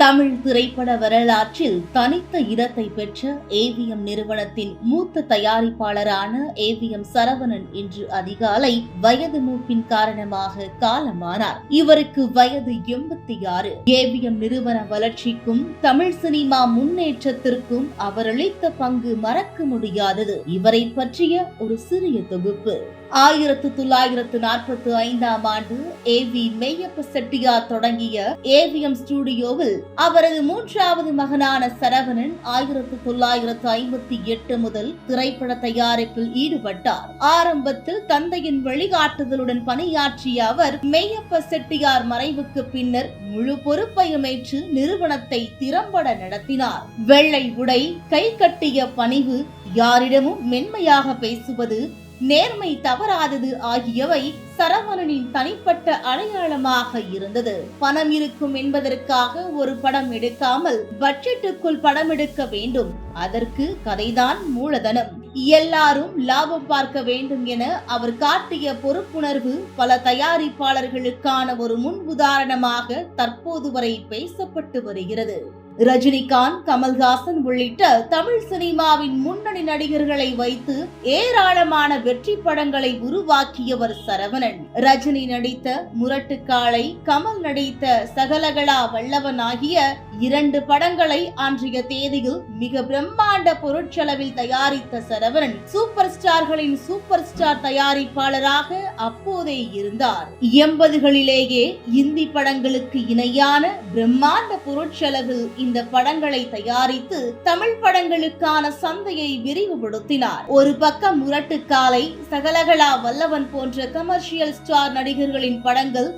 தமிழ் திரைப்பட வரலாற்றில் தனித்த இடத்தை பெற்ற ஏவிஎம் நிறுவனத்தின் மூத்த தயாரிப்பாளரான ஏவிஎம் சரவணன் இன்று அதிகாலை வயது மூப்பின் காரணமாக காலமானார். இவருக்கு வயது 86. ஏவிஎம் நிறுவன வளர்ச்சிக்கும் தமிழ் சினிமா முன்னேற்றத்திற்கும் அவர் அளித்த பங்கு மறக்க முடியாதது. இவரை பற்றிய ஒரு சிறிய தொகுப்பு. 1945ஆம் ஆண்டு ஏவி மெய்யப்ப செட்டியார் தொடங்கிய ஏவிஎம் ஸ்டுடியோவில் அவரது மூன்றாவது மகனான சரவணன் 1958 முதல் திரைப்பட தயாரிப்பில் ஈடுபட்டார். ஆரம்பத்தில் தந்தையின் வழிகாட்டுதலுடன் பணியாற்றிய அவர் மெய்யப்ப செட்டியார் மறைவுக்கு பின்னர் முழு பொறுப்பையும் ஏற்று நிறுவனத்தை திறம்பட நடத்தினார். வெள்ளை உடை, கை கட்டிய பணிவு, யாரிடமும் மென்மையாக பேசுவது, நேர்மை தவறாதது ஆகியவை சரவணனின் தனிப்பட்ட அடையாளமாக இருந்தது. பணம் இருக்கும் என்பதற்காக ஒரு படம் எடுக்காமல் பட்ஜெட்டுக்குள் படம் எடுக்க வேண்டும். அதற்கு கதைதான் மூலதனம். எல்லாரும் லாபம் பார்க்க வேண்டும் என அவர் காட்டிய பொறுப்புணர்வு பல தயாரிப்பாளர்களுக்கான ஒரு முன் உதாரணமாக தற்போது வரை பேசப்பட்டு வருகிறது. ரஜினிகாந்த், கமல்ஹாசன் உள்ளிட்ட தமிழ் சினிமாவின் முன்னணி நடிகர்களை வைத்து ஏராளமான வெற்றி படங்களை உருவாக்கியவர் சரவணன். ரஜினி நடித்த முரட்டுக்காளை, கமல் நடித்த சகலகலா வல்லவன் ஆகிய 2 படங்களை அன்றைய தேதியில் மிக பிரம்மாண்ட பொருட்செலவில் தயாரித்த சரவணன் சூப்பர் ஸ்டார்களின் சூப்பர் ஸ்டார் தயாரிப்பாளராக அப்போதே இருந்தார். 80களிலேயே இந்தி படங்களுக்கு இணையான பிரம்மாண்ட பொருட்செலவில் இந்த படங்களை தயாரித்து தமிழ் படங்களுக்கான சந்தையை விரிவுபடுத்தினார். ஒரு பக்கம் முரட்டுக்காலை, சகலகலா வல்லவன் போன்ற கமர்ஷியல் ஸ்டார் நடிகர்களின் படங்கள்,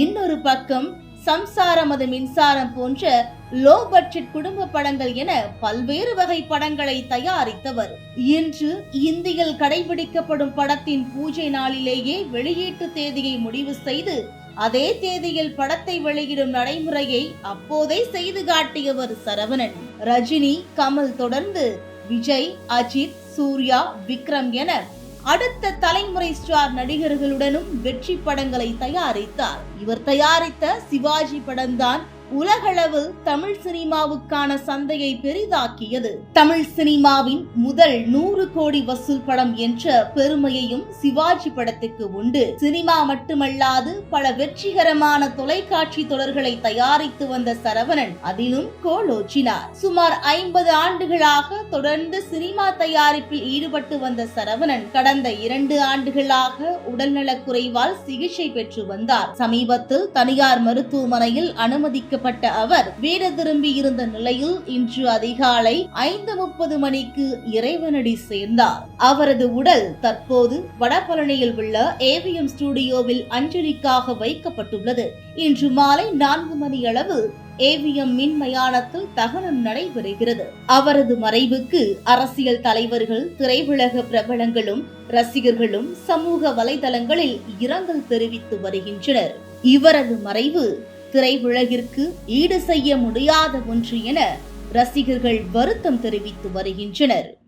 இன்னொரு பக்கம் சம்சாரம் அது மின்சாரம் போன்ற லோ பட்ஜெட் குடும்ப படங்கள் என பல்வேறு வகை படங்களை தயாரித்தவர். இன்று இந்தியில் கடைபிடிக்கப்படும் படத்தின் பூஜை நாளிலேயே வெளியீட்டு தேதியை முடிவு செய்து அதே தேதியில் படத்தை வெளியிடும் நடைமுறையை அப்போதே செய்து காட்டியவர் சரவணன். ரஜினி, கமல் தொடர்ந்து விஜய், அஜித், சூர்யா, விக்ரம் என அடுத்த தலைமுறை ஸ்டார் நடிகர்களுடனும் வெற்றி படங்களை தயாரித்தார். இவர் தயாரித்த சிவாஜி படம்தான் உலகளவில் தமிழ் சினிமாவுக்கான சந்தையை பெரிதாக்கியது. தமிழ் சினிமாவின் முதல் 100 கோடி வசூல் படம் என்ற பெருமையையும் சிவாஜி படத்துக்கு உண்டு. சினிமா மட்டுமல்லாது பல வெற்றிகரமான தொலைக்காட்சி தொடர்களை தயாரித்து வந்த சரவணன் அதிலும் கோலோச்சினார். சுமார் 50 ஆண்டுகளாக தொடர்ந்து சினிமா தயாரிப்பில் ஈடுபட்டு வந்த சரவணன் கடந்த 2 ஆண்டுகளாக உடல்நலக் குறைவால் சிகிச்சை பெற்று வந்தார். சமீபத்தில் தனியார் மருத்துவமனையில் அனுமதிக்க அவர் வீடு திரும்பி இருந்த நிலையில் இன்று அதிகாலை 5:30 மணிக்கு இறைவனடி சேர்ந்தார். அவரது உடல் தற்போது வடபழனியில் உள்ள ஏவிஎம் ஸ்டுடியோவில் அஞ்சலிக்காக வைக்கப்பட்டுள்ளது. இன்று மாலை 4 மணி அளவில் ஏவிஎம் மின் மயானத்தில் தகனம் நடைபெறுகிறது. அவரது மறைவுக்கு அரசியல் தலைவர்கள், திரையுலக பிரபலங்களும் ரசிகர்களும் சமூக வலைதளங்களில் இரங்கல் தெரிவித்து வருகின்றனர். இவரது மறைவு திரையுலகிற்கு ஈடு செய்ய முடியாத ஒன்று என ரசிகர்கள் வருத்தம் தெரிவித்து வருகின்றனர்.